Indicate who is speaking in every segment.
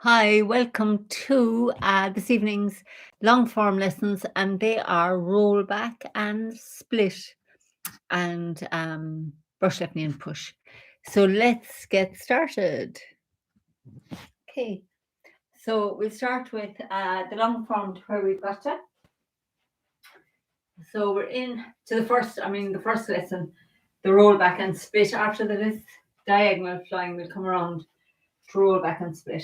Speaker 1: Hi, welcome to this evening's long form lessons, and they are roll back and split and brush left knee and push. So let's get started. Okay, so we'll start with the long form to where we've got to. So we're in to the first lesson, the roll back and split. After this diagonal flying, we'll come around to roll back and split.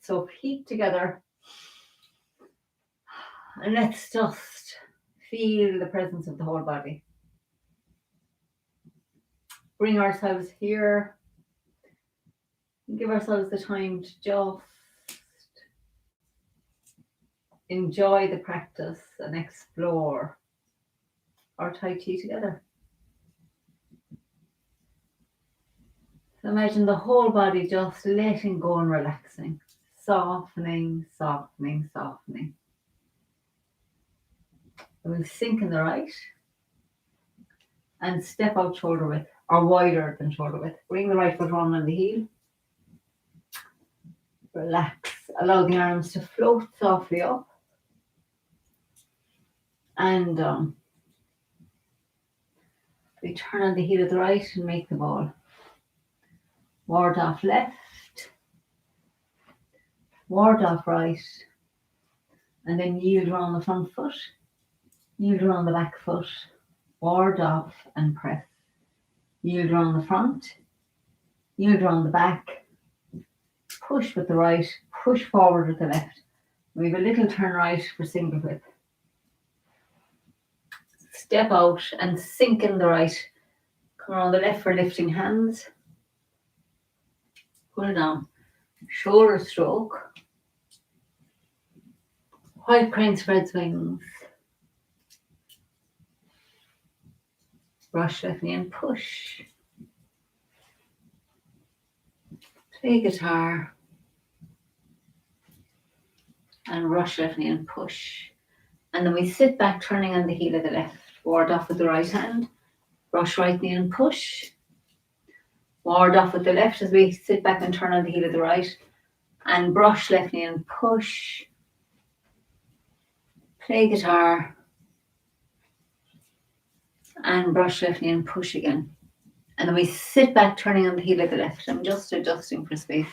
Speaker 1: So feet together. And let's just feel the presence of the whole body. Bring ourselves here. Give ourselves the time to just enjoy the practice and explore our Tai Chi together. So imagine the whole body just letting go and relaxing. Softening, softening, softening. We'll sink in the right and step out shoulder width or wider than shoulder width. Bring the right foot round on the heel. Relax. Allow the arms to float softly up and down. We turn on the heel of the right and make the ball. Ward off left. Ward off right. And then yield around the front foot. Yield around the back foot. Ward off and press. Yield around the front. Yield around the back. Push with the right. Push forward with the left. We have a little turn right for single width. Step out and sink in the right. Come around the left for lifting hands. Pull down. Shoulder stroke. White crane spreads wings. Brush left knee and push. Play guitar. And rush left knee and push. And then we sit back turning on the heel of the left. Ward off with the right hand. Brush right knee and push. Ward off with the left as we sit back and turn on the heel of the right. And brush left knee and push. Play guitar. And brush left knee and push again. And then we sit back turning on the heel of the left. I'm just adjusting for space.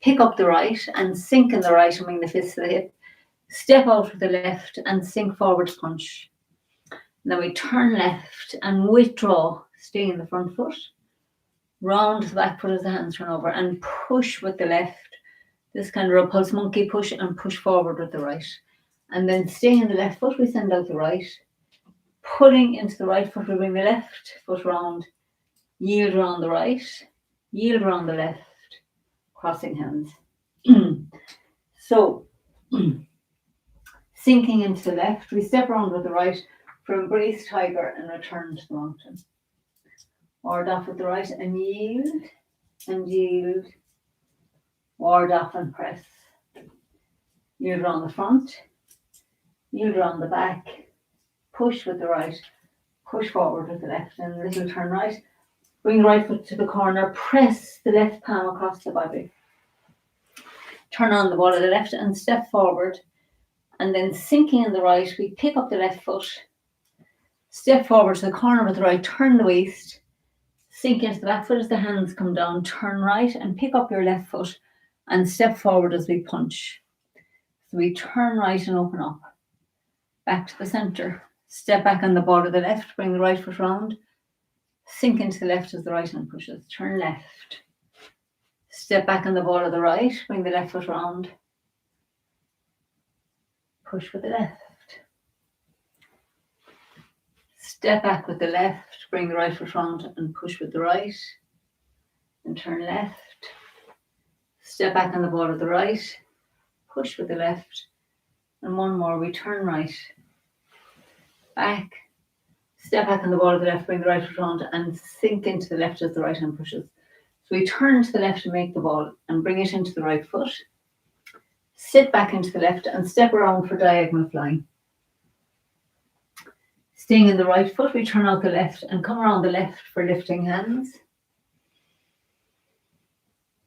Speaker 1: Pick up the right and sink in the right and bring the fist to the hip. Step out with the left and sink forward to punch. And then we turn left and withdraw, stay in the front foot. Round the back foot as the hands turn over and push with the left. This kind of repulse monkey push and push forward with the right. And then stay in the left foot, we send out the right. Pulling into the right foot, we bring the left foot round. Yield around the right. Yield around the left. Crossing hands. So, sinking into the left, we step around with the right for embrace tiger and return to the mountain. Ward off with the right and yield. And yield. Ward off and press. Yield around the front. Yield around the back. Push with the right. Push forward with the left and a little turn right. Bring the right foot to the corner. Press the left palm across the body. Turn on the ball of the left and step forward. And then sinking in the right, we pick up the left foot. Step forward to the corner with the right. Turn the waist. Sink into the back foot as the hands come down. Turn right and pick up your left foot and step forward as we punch. So we turn right and open up. Back to the center. Step back on the ball of the left. Bring the right foot round. Sink into the left as the right hand pushes. Turn left. Step back on the ball of the right. Bring the left foot round. Push with the left. Step back with the left. Bring the right foot round and push with the right. And turn left. Step back on the ball of the right. Push with the left. And one more. We turn right. Back. Step back on the ball of the left. Bring the right foot round and sink into the left as the right hand pushes. So we turn to the left and make the ball and bring it into the right foot. Sit back into the left and step around for diagonal flying. Staying in the right foot, we turn out the left and come around the left for lifting hands.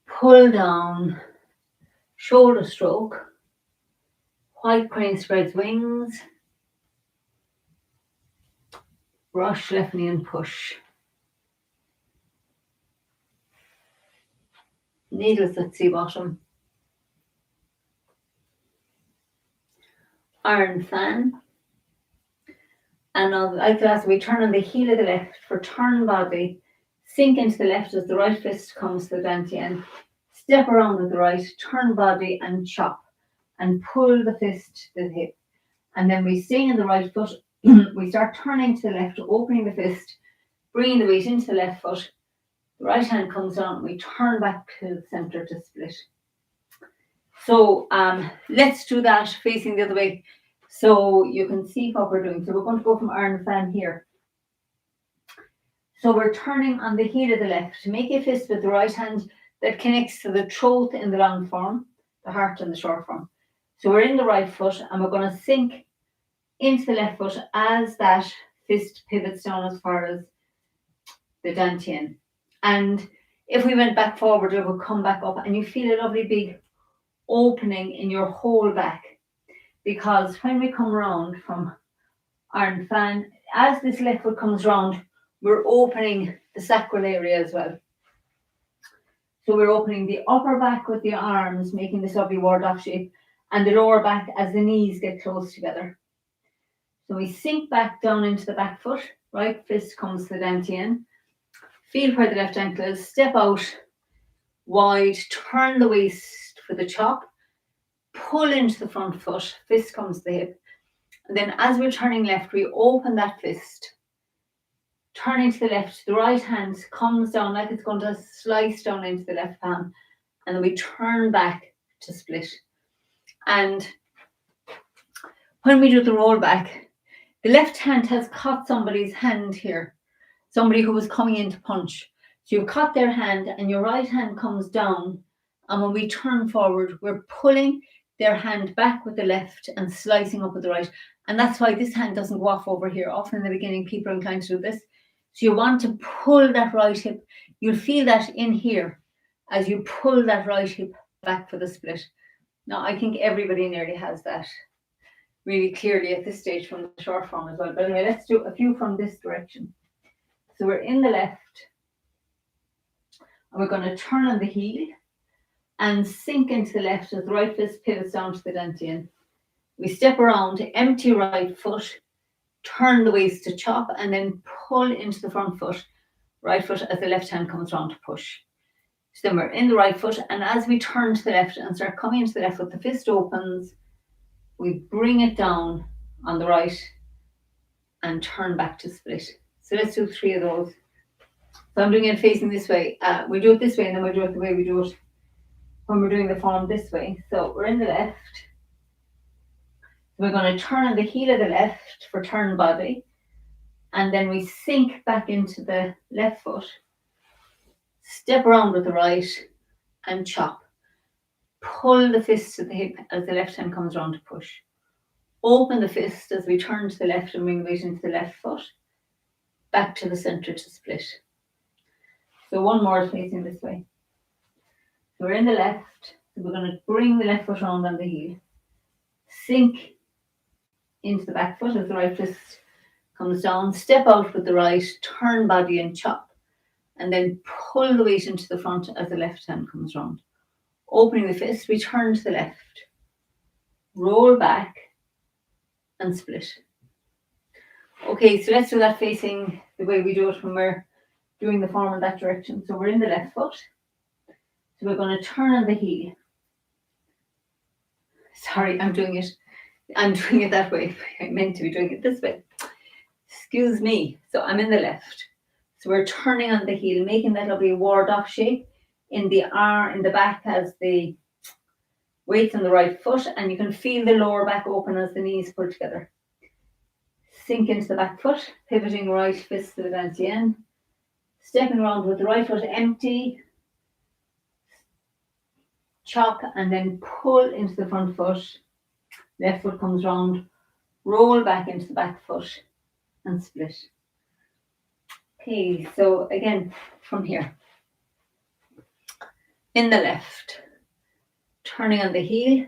Speaker 1: Pull down, shoulder stroke, white crane spreads wings, brush left knee and push. Needles at sea bottom. Iron fan. And like that, we turn on the heel of the left for turn body, sink into the left as the right fist comes to the dantian, step around with the right, turn body and chop, and pull the fist to the hip. And then we stay in the right foot, we start turning to the left, opening the fist, bringing the weight into the left foot, the right hand comes down, and we turn back to the center to split. So let's do that facing the other way, so you can see what we're doing. So we're going to go from iron fan here. So we're turning on the heel of the left. Make a fist with the right hand that connects to the throat in the long form, the heart in the short form. So we're in the right foot and we're going to sink into the left foot as that fist pivots down as far as the dantian. And if we went back forward, it would come back up and you feel a lovely big opening in your whole back. Because when we come round from iron fan, as this left foot comes round, we're opening the sacral area as well. So we're opening the upper back with the arms, making this lovely ward off shape, and the lower back as the knees get close together. So we sink back down into the back foot, right fist comes to the dantian, feel where the left ankle is, step out wide, turn the waist for the chop, pull into the front foot, fist comes to the hip. And then as we're turning left, we open that fist, turning to the left, the right hand comes down like it's going to slice down into the left palm, and then we turn back to split. And when we do the roll back, the left hand has caught somebody's hand here, somebody who was coming in to punch. So you've caught their hand and your right hand comes down, and when we turn forward, we're pulling their hand back with the left and slicing up with the right. And that's why this hand doesn't go off over here. Often in the beginning, people are inclined to do this. So you want to pull that right hip. You'll feel that in here as you pull that right hip back for the split. Now, I think everybody nearly has that really clearly at this stage from the short form as well. But anyway, let's do a few from this direction. So we're in the left, and we're going to turn on the heel and sink into the left as the right fist pivots down to the dantian. We step around, empty right foot, turn the waist to chop, and then pull into the front foot, right foot as the left hand comes round to push. So then we're in the right foot, and as we turn to the left and start coming into the left foot, the fist opens, we bring it down on the right and turn back to split. So let's do 3 of those. So I'm doing it facing this way. We do it this way, and then we do it the way we do it when we're doing the form this way. So we're in the left. We're going to turn on the heel of the left for turn body, and then we sink back into the left foot, step around with the right and chop. Pull the fist to the hip as the left hand comes around to push. Open the fist as we turn to the left and bring weight into the left foot, back to the center to split. So one more facing this way. So we're in the left, so we're going to bring the left foot around on the heel, sink into the back foot as the right fist comes down, step out with the right, turn body and chop, and then pull the weight into the front as the left hand comes round. Opening the fist, we turn to the left, roll back and split. Okay, so let's do that facing the way we do it when we're doing the form in that direction. So we're in the left foot, so we're going to turn on the heel. Sorry, I'm doing it that way. I meant to be doing it this way. Excuse me. So I'm in the left. So we're turning on the heel, making that lovely ward off shape in the arm, in the back as the weight's on the right foot, and you can feel the lower back open as the knees pull together. Sink into the back foot, pivoting right fist to the dantian, stepping around with the right foot empty, chop, and then pull into the front foot. Left foot comes round, roll back into the back foot and split. Okay, so again from here. In the left, turning on the heel,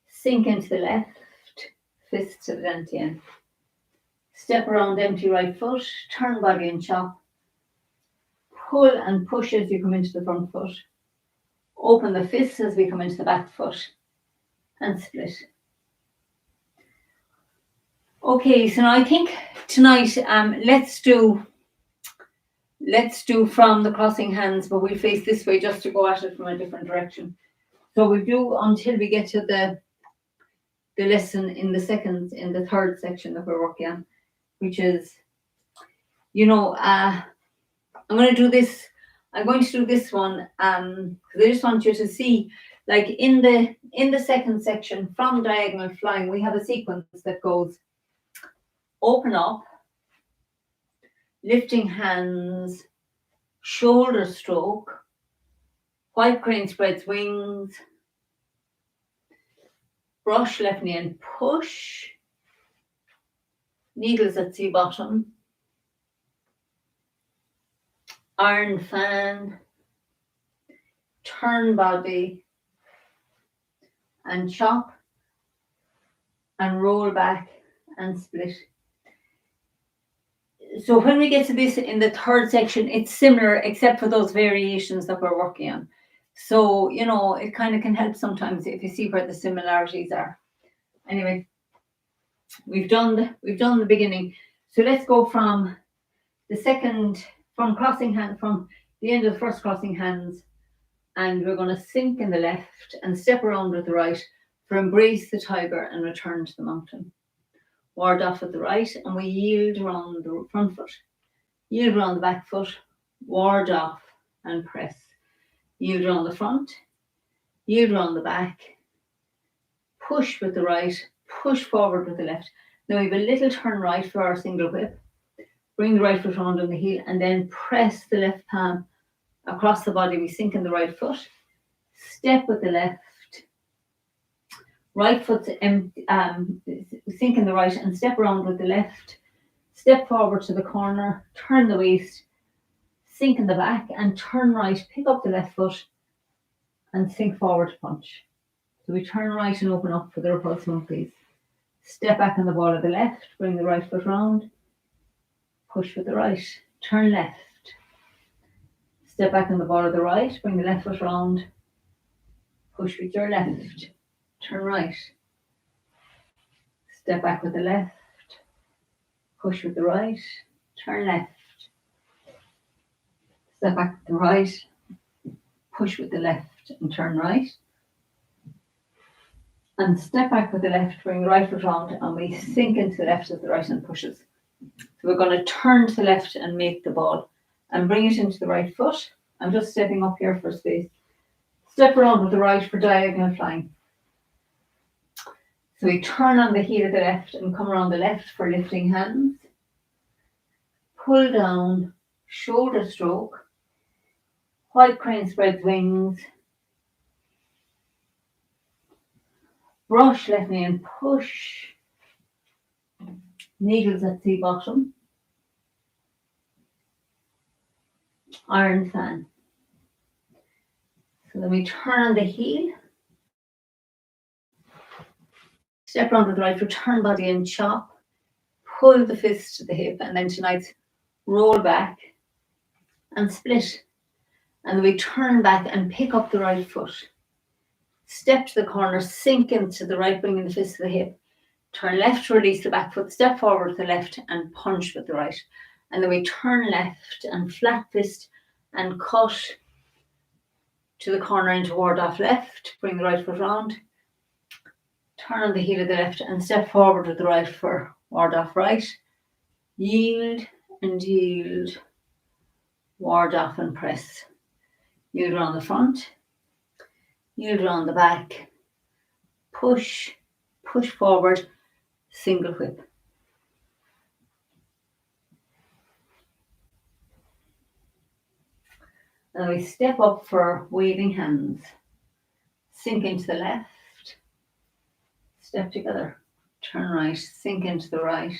Speaker 1: sink into the left, fist to the dantian. Step around empty right foot, turn body and chop. Pull and push as you come into the front foot. Open the fists as we come into the back foot and split. Okay, so now I think tonight let's do from the crossing hands, but we'll face this way just to go at it from a different direction. So we do until we get to the lesson in the third section that we're working on, which is, I'm going to do this. I'm going to do this one because I just want you to see, like in the second section from diagonal flying, we have a sequence that goes open up, lifting hands, shoulder stroke, white crane spreads wings, brush left knee and push, needles at sea bottom, iron fan, turn body and chop and roll back and split. So when we get to this in the third section, it's similar except for those variations that we're working on. So, it kind of can help sometimes if you see where the similarities are. Anyway, we've done the beginning. So let's go from crossing hand, from the end of the first crossing hands, and we're going to sink in the left and step around with the right for embrace the tiger and return to the mountain. Ward off with the right, and we yield around the front foot, yield around the back foot, ward off and press. Yield around the front, yield around the back, push with the right, push forward with the left. Now we have a little turn right for our single whip. Bring the right foot round on the heel and then press the left palm across the body. We sink in the right foot, step with the left, right foot sink in the right and step around with the left, step forward to the corner, turn the waist, sink in the back and turn right, pick up the left foot and sink forward to punch. So we turn right and open up for the repulse monkeys. Step back on the ball of the left, bring the right foot round, push with the right, turn left. Step back on the ball of the right, bring the left foot round, push with your left, turn right. Step back with the left, push with the right, turn left. Step back with the right, push with the left and turn right. And step back with the left, bring the right foot round and we sink into the left as the right hand pushes. So we're going to turn to the left and make the ball and bring it into the right foot. I'm just stepping up here for space. Step around with the right for diagonal flying. So we turn on the heel of the left and come around the left for lifting hands. Pull down, shoulder stroke, white crane spreads wings, brush left knee and push, needles at sea bottom, iron fan. So then we turn on the heel, step around with the right foot, turn body and chop, pull the fist to the hip, and then tonight's roll back and split. And then we turn back and pick up the right foot. Step to the corner, sink into the right, bringing the fist to the hip. Turn left to release the back foot, step forward with the left and punch with the right. And then we turn left and flat fist and cut to the corner into ward off left, bring the right foot round. Turn on the heel of the left and step forward with the right for ward off right. Yield and yield, ward off and press. Yield around the front, yield around the back, push, push forward, single whip. And we step up for waving hands. Sink into the left, step together, turn right, sink into the right,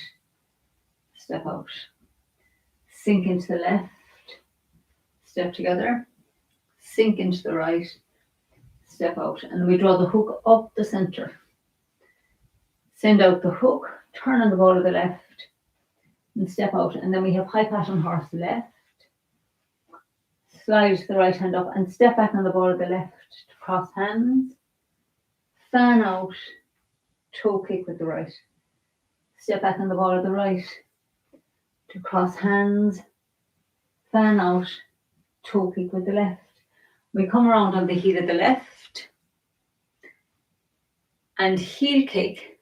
Speaker 1: step out. Sink into the left, step together, sink into the right, step out, and we draw the hook up the centre. Send out the hook, turn on the ball of the left, and step out. And then we have high pattern horse left, slide the right hand up, and step back on the ball of the left to cross hands, fan out, toe kick with the right. Step back on the ball of the right to cross hands, fan out, toe kick with the left. We come around on the heel of the left and heel kick,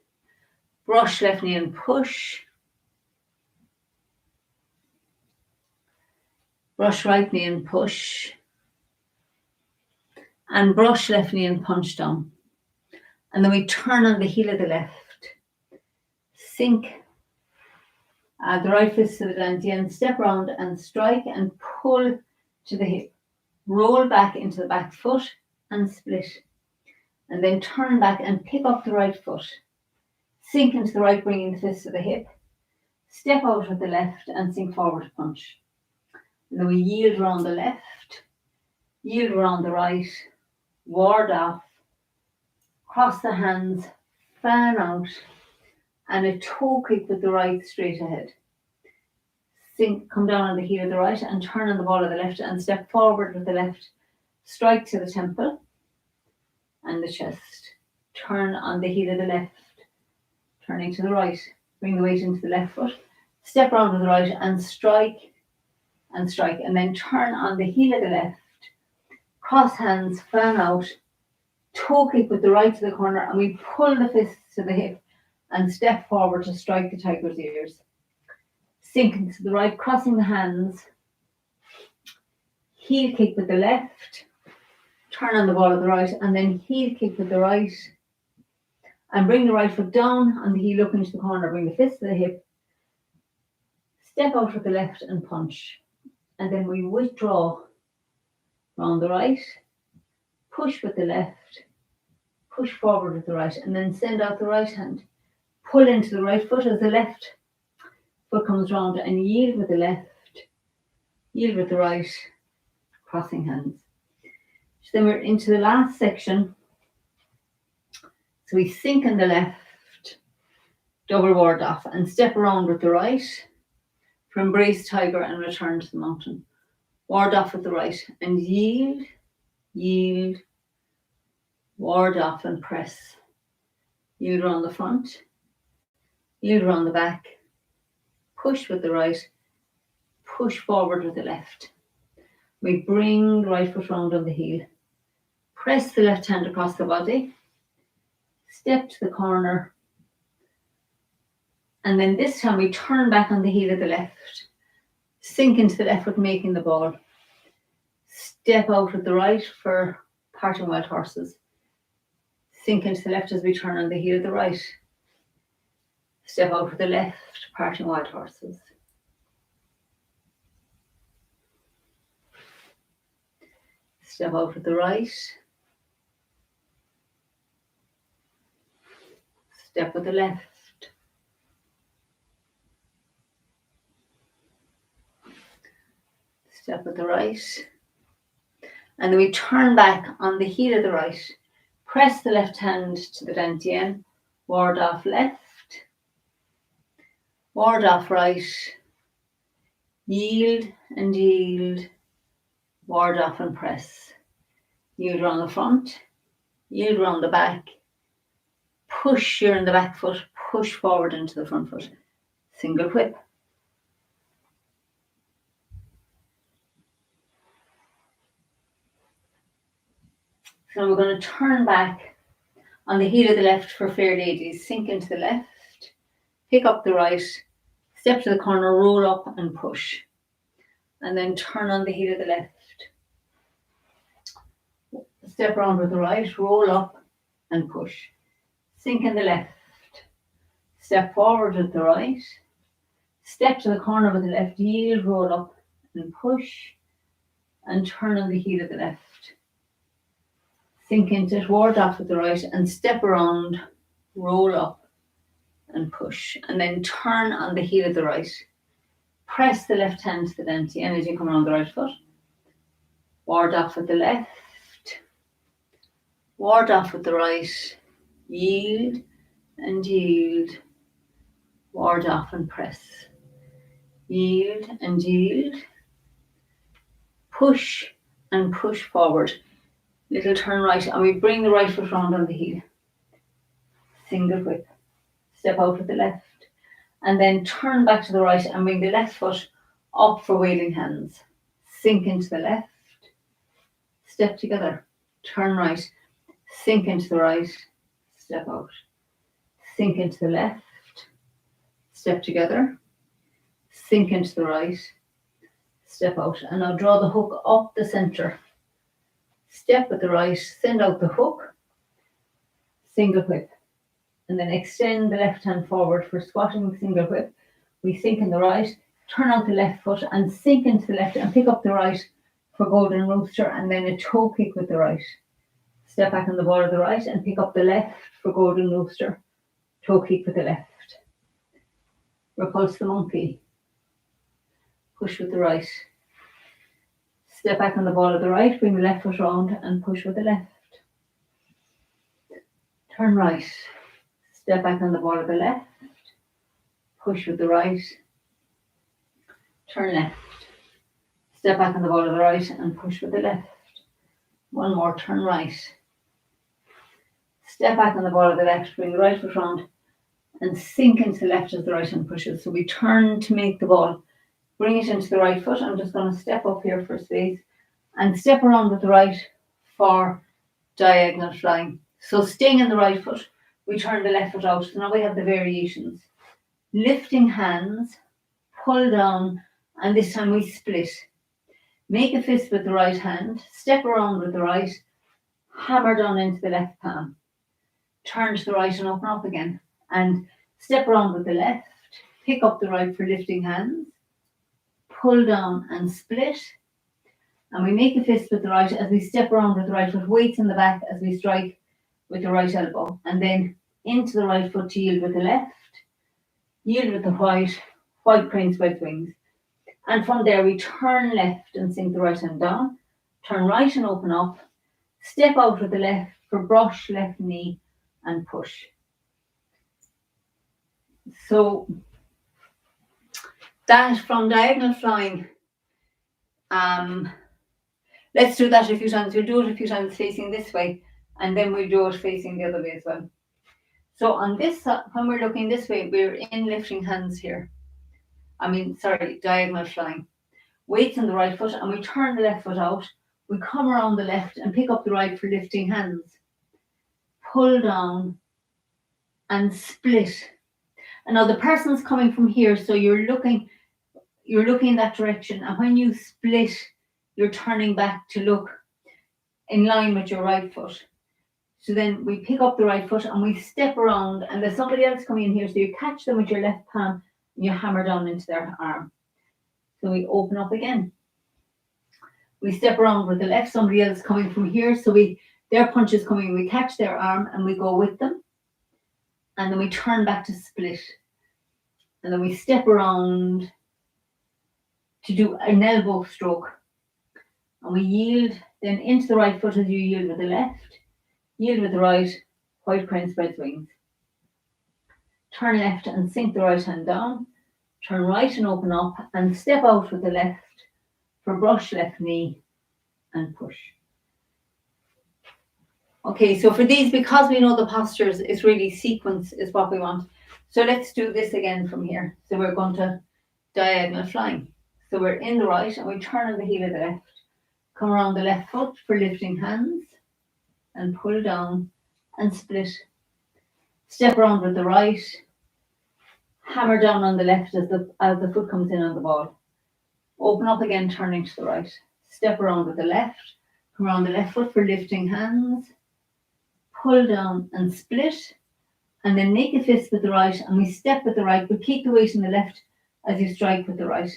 Speaker 1: brush left knee and push, brush right knee and push, and brush left knee and punch down. And then we turn on the heel of the left, sink the right fist to the dantian, step round and strike and pull to the hip. Roll back into the back foot and split. And then turn back and pick up the right foot. Sink into the right, bringing the fist to the hip. Step out with the left and sink forward to punch. And then we yield around the left, yield around the right, ward off, cross the hands, fan out, and a toe kick with the right straight ahead. Sink, come down on the heel of the right and turn on the ball of the left and step forward with the left. Strike to the temple and the chest. Turn on the heel of the left, turning to the right. Bring the weight into the left foot. Step round with the right and strike, and then turn on the heel of the left. Cross hands, fan out, toe kick with the right to the corner, and we pull the fists to the hip and step forward to strike the tiger's ears. Sink into the right, crossing the hands, heel kick with the left, turn on the ball of the right, and then heel kick with the right, and bring the right foot down on the heel, look into the corner, bring the fist to the hip, step out with the left and punch. And then we withdraw round the right, push with the left, push forward with the right, and then send out the right hand. Pull into the right foot as the left foot comes round and yield with the left, yield with the right, crossing hands. So then we're into the last section. So we sink in the left, double ward off, and step around with the right for embrace tiger and return to the mountain. Ward off with the right and yield, yield, ward off and press. Yield around the front, yield around the back, push with the right, push forward with the left. We bring the right foot round on the heel. Press the left hand across the body. Step to the corner. And then this time we turn back on the heel of the left. Sink into the left foot, making the ball. Step out with the right for parting wild horses. Sink into the left as we turn on the heel of the right. Step out with the left, parting wild horses. Step out with the right. Step with the left. Step with the right. And then we turn back on the heel of the right. Press the left hand to the dantian. Ward off left. Ward off right. Yield and yield. Ward off and press. Yield around the front. Yield around the back. Push here in the back foot. Push forward into the front foot. Single whip. So we're going to turn back on the heel of the left for fair ladies. Sink into the left. Pick up the right. Step to the corner. Roll up and push. And then turn on the heel of the left. Step around with the right. Roll up and push. Sink in the left. Step forward with the right. Step to the corner with the left. Yield. Roll up and push. And turn on the heel of the left. Sink into it, ward off with the right, and step around, roll up and push. And then turn on the heel of the right. Press the left hand to the dantian as you come around the right foot. Ward off with the left. ward off with the right, yield and yield, ward off and press, yield and yield, push and push forward, little turn right, and we bring the right foot round on the heel, single whip, step out with the left, and then turn back to the right and bring the left foot up for wailing hands, sink into the left, step together, turn right, sink into the right, step out, sink into the left, step together, sink into the right, step out, and now draw the hook up the center, step with the right, send out the hook, single whip, and then extend the left hand forward for squatting single whip. We sink in the right, turn out the left foot and sink into the left and pick up the right for golden rooster, and then a toe kick with the right. Step back on the ball of the right and pick up the left for golden rooster, toe kick with the left. Repulse the monkey, push with the right. Step back on the ball of the right, bring the left foot round and push with the left. Turn right, step back on the ball of the left, push with the right, turn left, step back on the ball of the right and push with the left. One more, turn right, step back on the ball of the left, bring the right foot round and sink into the left as the right hand pushes. So we turn to make the ball, bring it into the right foot. I'm just going to step up here for space and step around with the right for diagonal flying. So staying in the right foot, we turn the left foot out. So now we have the variations. Lifting hands, pull down, and this time we split. Make a fist with the right hand, step around with the right, hammer down into the left palm. Turn to the right and open up again. And step around with the left, pick up the right for lifting hands, pull down and split. And we make a fist with the right as we step around with the right foot, weights in the back as we strike with the right elbow. And then into the right foot to yield with the left, yield with the white crane spread wings. And from there we turn left and sink the right hand down, turn right and open up, step out with the left for brush left knee and push. So that from diagonal flying, let's do that a few times. We'll do it a few times facing this way, and then we'll do it facing the other way as well. So on this side, when we're looking this way, we're in lifting hands here. Diagonal flying. Weights on the right foot, and we turn the left foot out. We come around the left and pick up the right for lifting hands. Pull down and split. And now the person's coming from here, so you're looking in that direction. And when you split, you're turning back to look in line with your right foot. So then we pick up the right foot and we step around, and there's somebody else coming in here. So you catch them with your left palm and you hammer down into their arm. So we open up again. We step around with the left, somebody else coming from here. So their punch is coming, we catch their arm and we go with them. And then we turn back to split. And then we step around to do an elbow stroke. And we yield then into the right foot as you yield with the left. Yield with the right, white crane spreads wings. Turn left and sink the right hand down. Turn right and open up and step out with the left for brush left knee and push. Okay, so for these, because we know the postures, it's really sequence is what we want. So let's do this again from here. So we're going to diagonal flying. So we're in the right and we turn on the heel of the left. Come around the left foot for lifting hands and pull down and split. Step around with the right. Hammer down on the left as the foot comes in on the ball. Open up again, turning to the right. Step around with the left. Come around the left foot for lifting hands. Pull down and split. And then make a fist with the right. And we step with the right, but keep the weight in the left as you strike with the right.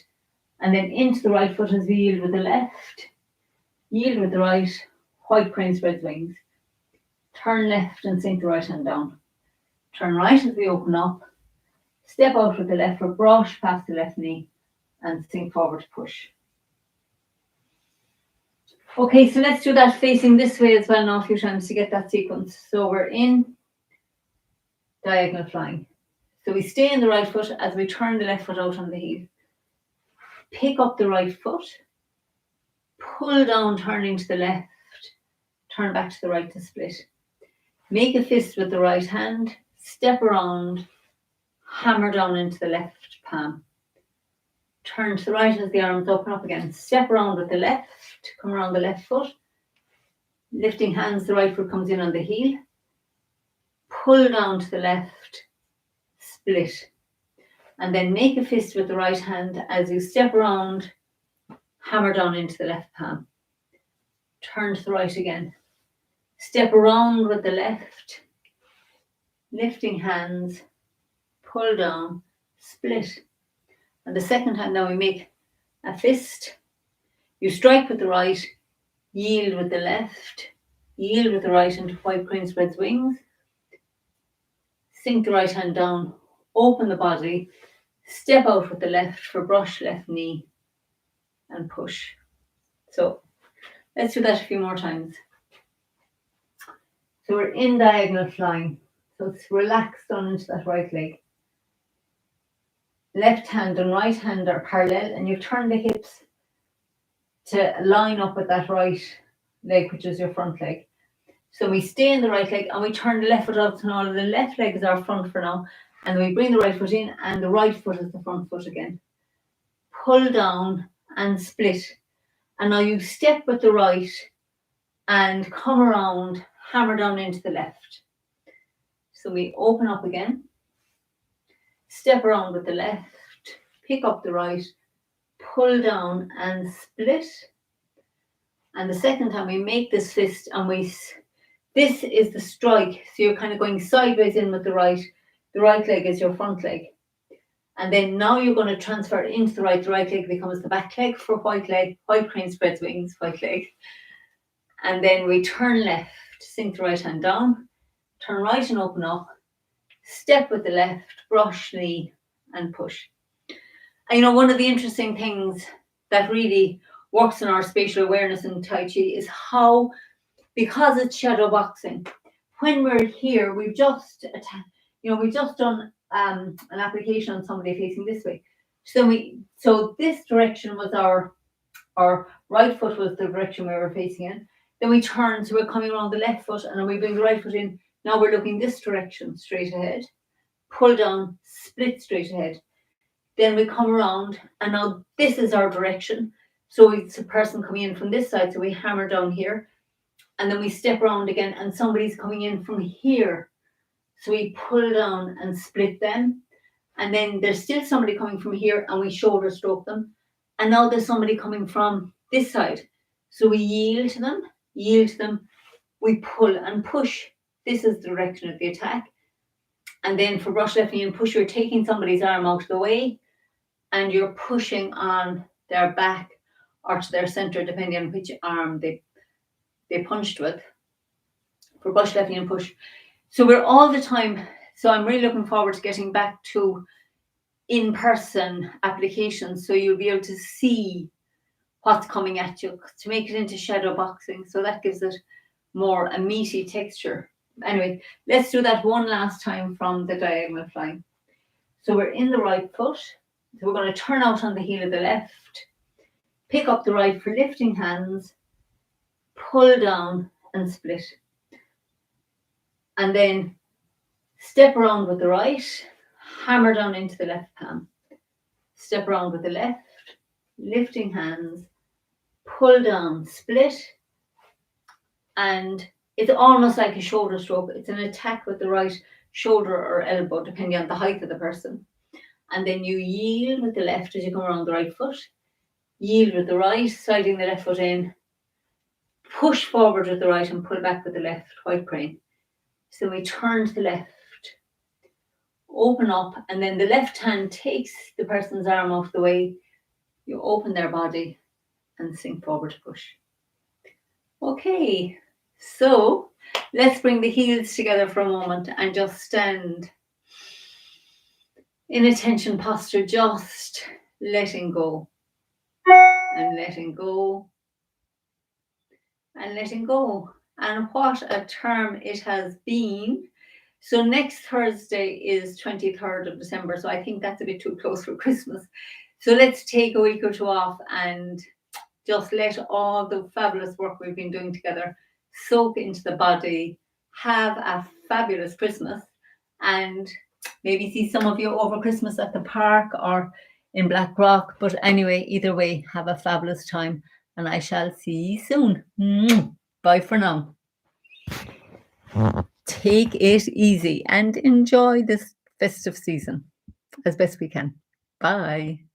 Speaker 1: And then into the right foot as we yield with the left. Yield with the right. White crane spreads wings. Turn left and sink the right hand down. Turn right as we open up. Step out with the left for brush past the left knee and sink forward to push. Okay, so let's do that facing this way as well now a few times to get that sequence. So we're in diagonal flying. So we stay in the right foot as we turn the left foot out on the heel. Pick up the right foot, pull down, turning to the left, turn back to the right to split. Make a fist with the right hand, step around, hammer down into the left palm. Turn to the right as the arms open up again. Step around with the left, come around the left foot. Lifting hands, the right foot comes in on the heel. Pull down to the left, split. And then make a fist with the right hand as you step around, hammer down into the left palm. Turn to the right again. Step around with the left, lifting hands, pull down, split. And the second time now we make a fist. You strike with the right, yield with the left, yield with the right into white crane spreads wings. Sink the right hand down, open the body, step out with the left for brush left knee and push. So let's do that a few more times. So we're in diagonal flying. So it's relaxed down into that right leg. Left hand and right hand are parallel and you turn the hips to line up with that right leg, which is your front leg. So we stay in the right leg and we turn the left foot out, so now the left leg is our front for now. And we bring the right foot in and the right foot is the front foot again. Pull down and split. And now you step with the right and come around, hammer down into the left. So we open up again, step around with the left, pick up the right, pull down and split. And the second time we make this fist and this is the strike. So you're kind of going sideways in with the right leg is your front leg. And then now you're going to transfer into the right leg becomes the back leg for white crane spreads wings, white leg. And then we turn left, sink the right hand down, turn right and open up, step with the left, brush knee and push. And you know, one of the interesting things that really works on our spatial awareness in Tai Chi is how, because it's shadow boxing, when we're here, we've just done an application on somebody facing this way. So this direction was our right foot was the direction we were facing in. Then we turn, so we're coming around the left foot, and then we bring the right foot in. Now we're looking this direction, straight ahead. Pull down, split straight ahead. Then we come around, and now this is our direction. So it's a person coming in from this side, so we hammer down here. And then we step around again, and somebody's coming in from here. So we pull down and split them. And then there's still somebody coming from here, and we shoulder stroke them. And now there's somebody coming from this side. So we yield to them, we pull and push. This is the direction of the attack. And then for brush left knee and push, you're taking somebody's arm out of the way and you're pushing on their back or to their center, depending on which arm they punched with. For brush left knee and push. So we're all the time. So I'm really looking forward to getting back to in-person applications, so you'll be able to see what's coming at you to make it into shadow boxing. So that gives it more a meaty texture. Anyway, let's do that one last time from the diagonal flying. So we're in the right foot. So we're going to turn out on the heel of the left, pick up the right for lifting hands, pull down and split. And then step around with the right, hammer down into the left palm. Step around with the left, lifting hands, pull down, split. And it's almost like a shoulder stroke. It's an attack with the right shoulder or elbow, depending on the height of the person. And then you yield with the left as you come around the right foot. Yield with the right, sliding the left foot in. Push forward with the right and pull back with the left, white crane. So we turn to the left, open up, and then the left hand takes the person's arm off the way. You open their body and sink forward to push. Okay, so let's bring the heels together for a moment and just stand in attention posture, just letting go and letting go and letting go. And what a term it has been. So next Thursday is 23rd of December. So I think that's a bit too close for Christmas. So let's take a week or two off and just let all the fabulous work we've been doing together soak into the body. Have a fabulous Christmas, and maybe see some of you over Christmas at the park or in Blackrock. But anyway, either way, have a fabulous time, and I shall see you soon. Bye for now. Take it easy and enjoy this festive season as best we can. Bye.